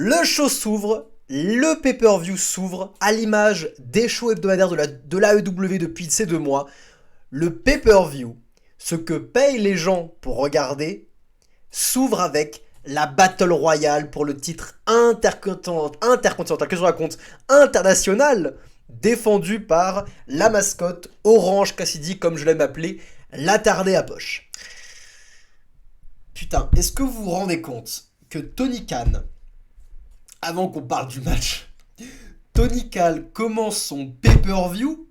Le show s'ouvre, le pay-per-view s'ouvre, à l'image des shows hebdomadaires de l'AEW depuis ces 2 mois. Le pay-per-view, ce que payent les gens pour regarder, s'ouvre avec la Battle Royale pour le titre intercontinental, que je raconte, international, défendu par la mascotte Orange Cassidy, comme je l'aime appeler, l'attardé à poche. Putain, est-ce que vous vous rendez compte que Tony Khan, avant qu'on parle du match, Tony Khan commence son pay-per-view,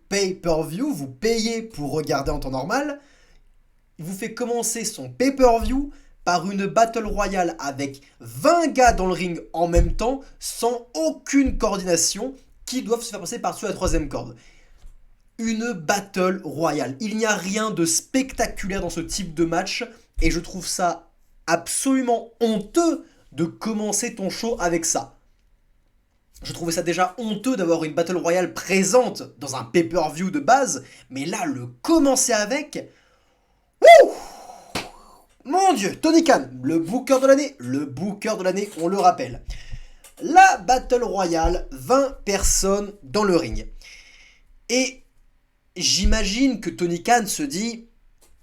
vous payez pour regarder en temps normal, il vous fait commencer son pay-per-view par une battle royale avec 20 gars dans le ring en même temps, sans aucune coordination, qui doivent se faire passer par-dessus la troisième corde. Une battle royale. Il n'y a rien de spectaculaire dans ce type de match, et je trouve ça absolument honteux de commencer ton show avec ça. Je trouvais ça déjà honteux d'avoir une Battle Royale présente dans un pay-per-view de base, mais là, le commencer avec... Wouh! Mon Dieu, Tony Khan, le booker de l'année, on le rappelle. La Battle Royale, 20 personnes dans le ring. Et j'imagine que Tony Khan se dit,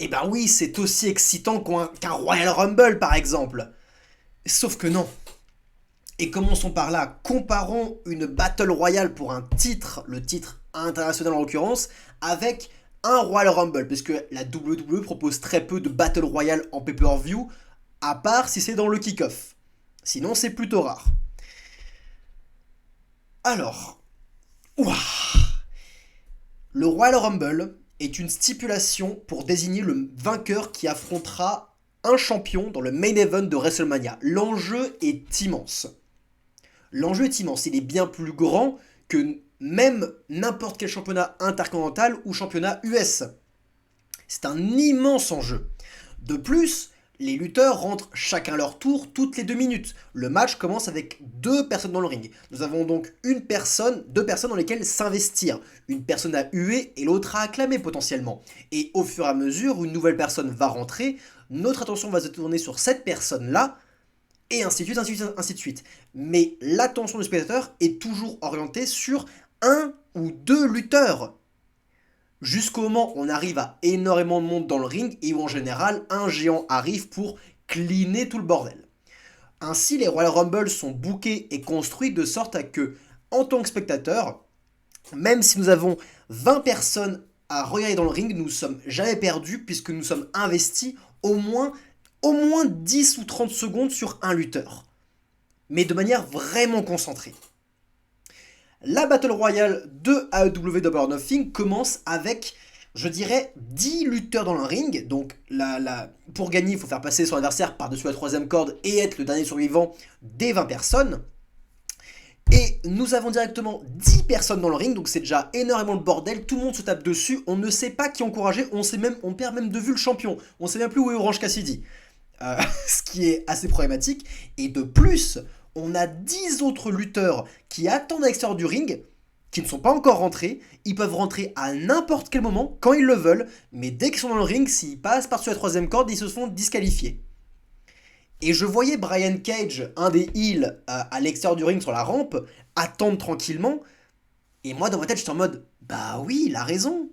eh ben oui, c'est aussi excitant qu'un Royal Rumble par exemple. Sauf que non. Et commençons par là, comparons une Battle Royale pour un titre, le titre international en l'occurrence, avec un Royal Rumble, puisque la WWE propose très peu de Battle Royale en pay-per-view, à part si c'est dans le kick-off. Sinon, c'est plutôt rare. Alors, ouah, le Royal Rumble est une stipulation pour désigner le vainqueur qui affrontera un champion dans le main event de WrestleMania. L'enjeu est immense. Il est bien plus grand que même n'importe quel championnat intercontinental ou championnat US. C'est un immense enjeu. De plus, les lutteurs rentrent chacun leur tour toutes les 2 minutes. Le match commence avec 2 personnes dans le ring. Nous avons donc 2 personnes dans lesquelles s'investir. Une personne à huer et l'autre à acclamer potentiellement. Et au fur et à mesure, une nouvelle personne va rentrer, notre attention va se tourner sur cette personne-là, et ainsi de suite. Mais l'attention du spectateur est toujours orientée sur 1 ou 2 lutteurs. Jusqu'au moment où on arrive à énormément de monde dans le ring et où en général un géant arrive pour cleaner tout le bordel. Ainsi, les Royal Rumble sont bookés et construits de sorte à que, en tant que spectateur, même si nous avons 20 personnes à regarder dans le ring, nous ne sommes jamais perdus puisque nous sommes investis au moins 10 ou 30 secondes sur un lutteur. Mais de manière vraiment concentrée. La Battle Royale de AEW Double or Nothing commence avec, je dirais, 10 lutteurs dans le ring. Donc, pour gagner, il faut faire passer son adversaire par-dessus la troisième corde et être le dernier survivant des 20 personnes. Et nous avons directement 10 personnes dans le ring, donc c'est déjà énormément de bordel, tout le monde se tape dessus, on ne sait pas qui encourager, on perd même de vue le champion, on ne sait même plus où est Orange Cassidy. Ce qui est assez problématique. Et de plus, on a 10 autres lutteurs qui attendent à l'extérieur du ring, qui ne sont pas encore rentrés. Ils peuvent rentrer à n'importe quel moment, quand ils le veulent, mais dès qu'ils sont dans le ring, s'ils passent par-dessus la troisième corde, ils se font disqualifier. Et je voyais Brian Cage, un des heels, à l'extérieur du ring sur la rampe, attendre tranquillement. Et moi, dans ma tête, j'étais en mode, bah oui, il a raison.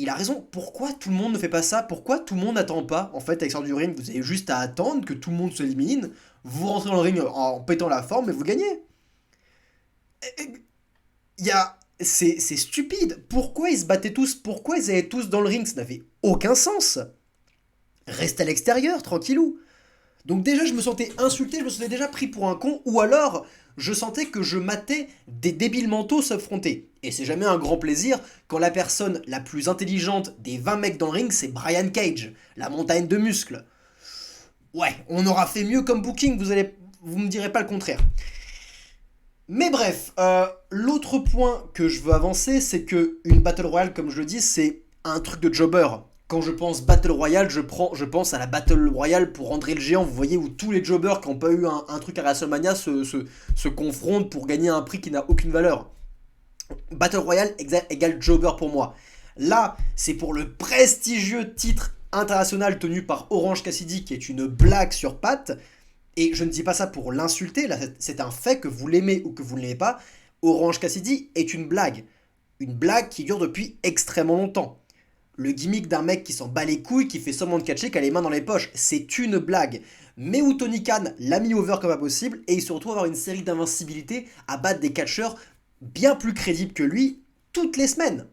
Il a raison, pourquoi tout le monde ne fait pas ça? Pourquoi tout le monde n'attend pas? En fait, à l'extérieur du ring, vous avez juste à attendre que tout le monde s'élimine, vous rentrez dans le ring en pétant la forme et vous gagnez. C'est stupide. Pourquoi ils se battaient tous? Pourquoi ils allaient tous dans le ring? Ça n'avait aucun sens. Reste à l'extérieur, tranquillou. Donc déjà, je me sentais insulté, je me sentais déjà pris pour un con, ou alors je sentais que je matais des débiles mentaux s'affronter. Et c'est jamais un grand plaisir quand la personne la plus intelligente des 20 mecs dans le ring, c'est Brian Cage, la montagne de muscles. Ouais, on aura fait mieux comme booking, vous me direz pas le contraire. Mais bref, l'autre point que je veux avancer, c'est que une Battle Royale, comme je le dis, c'est un truc de jobber. Quand je pense Battle Royale, je pense à la Battle Royale pour André le Géant, vous voyez, où tous les jobbers qui n'ont pas eu un truc à WrestleMania se confrontent pour gagner un prix qui n'a aucune valeur. Battle Royale égale jobber pour moi. Là, c'est pour le prestigieux titre international tenu par Orange Cassidy, qui est une blague sur pattes. Et je ne dis pas ça pour l'insulter, là c'est un fait que vous l'aimez ou que vous ne l'aimez pas. Orange Cassidy est une blague. Une blague qui dure depuis extrêmement longtemps. Le gimmick d'un mec qui s'en bat les couilles, qui fait semblant de catcher, qui a les mains dans les poches, c'est une blague. Mais où Tony Khan l'a mis over comme pas possible, et il se retrouve à avoir une série d'invincibilité à battre des catcheurs bien plus crédibles que lui toutes les semaines.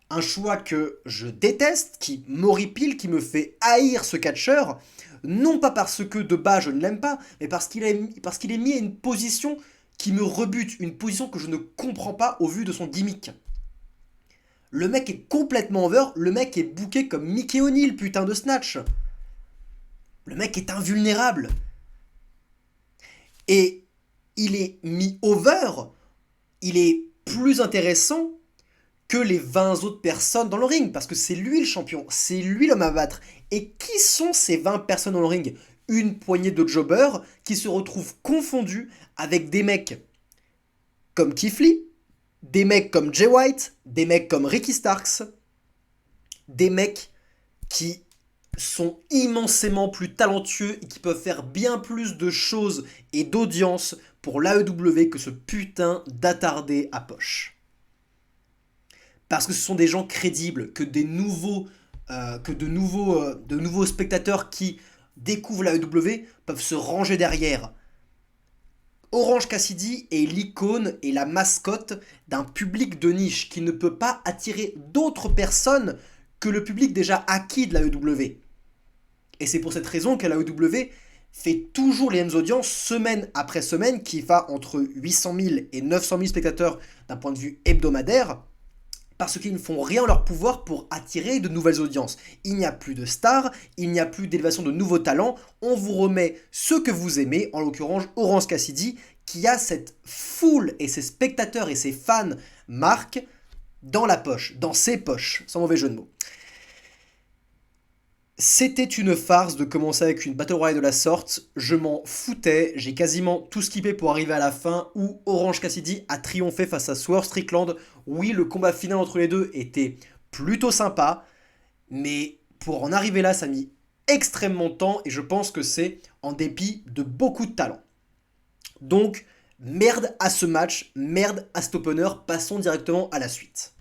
Un choix que je déteste, qui m'horripile, qui me fait haïr ce catcheur, non pas parce que de bas je ne l'aime pas, mais parce qu'il est mis à une position qui me rebute, une position que je ne comprends pas au vu de son gimmick. Le mec est complètement over, le mec est booké comme Mickey O'Neill, putain de snatch. Le mec est invulnérable. Et il est mis over, il est plus intéressant que les 20 autres personnes dans le ring, parce que c'est lui le champion, c'est lui l'homme à battre. Et qui sont ces 20 personnes dans le ring? Une poignée de jobbers qui se retrouvent confondus avec des mecs comme Keith Lee, des mecs comme Jay White, des mecs comme Ricky Starks, des mecs qui sont immensément plus talentueux et qui peuvent faire bien plus de choses et d'audience pour l'AEW que ce putain d'attardé à poche. Parce que ce sont des gens crédibles, que de nouveaux spectateurs qui découvrent l'AEW peuvent se ranger derrière. Orange Cassidy est l'icône et la mascotte d'un public de niche qui ne peut pas attirer d'autres personnes que le public déjà acquis de l'AEW. Et c'est pour cette raison que l'AEW fait toujours les mêmes audiences semaine après semaine, qui va entre 800 000 et 900 000 spectateurs d'un point de vue hebdomadaire, parce qu'ils ne font rien en leur pouvoir pour attirer de nouvelles audiences. Il n'y a plus de stars, il n'y a plus d'élévation de nouveaux talents, on vous remet ceux que vous aimez, en l'occurrence Orange Cassidy, qui a cette foule et ses spectateurs et ses fans marques dans la poche, dans ses poches, sans mauvais jeu de mots. C'était une farce de commencer avec une Battle Royale de la sorte, je m'en foutais, j'ai quasiment tout skippé pour arriver à la fin où Orange Cassidy a triomphé face à Swerve Strickland. Oui, le combat final entre les deux était plutôt sympa, mais pour en arriver là, ça a mis extrêmement de temps et je pense que c'est en dépit de beaucoup de talent. Donc, merde à ce match, merde à cet opener, passons directement à la suite.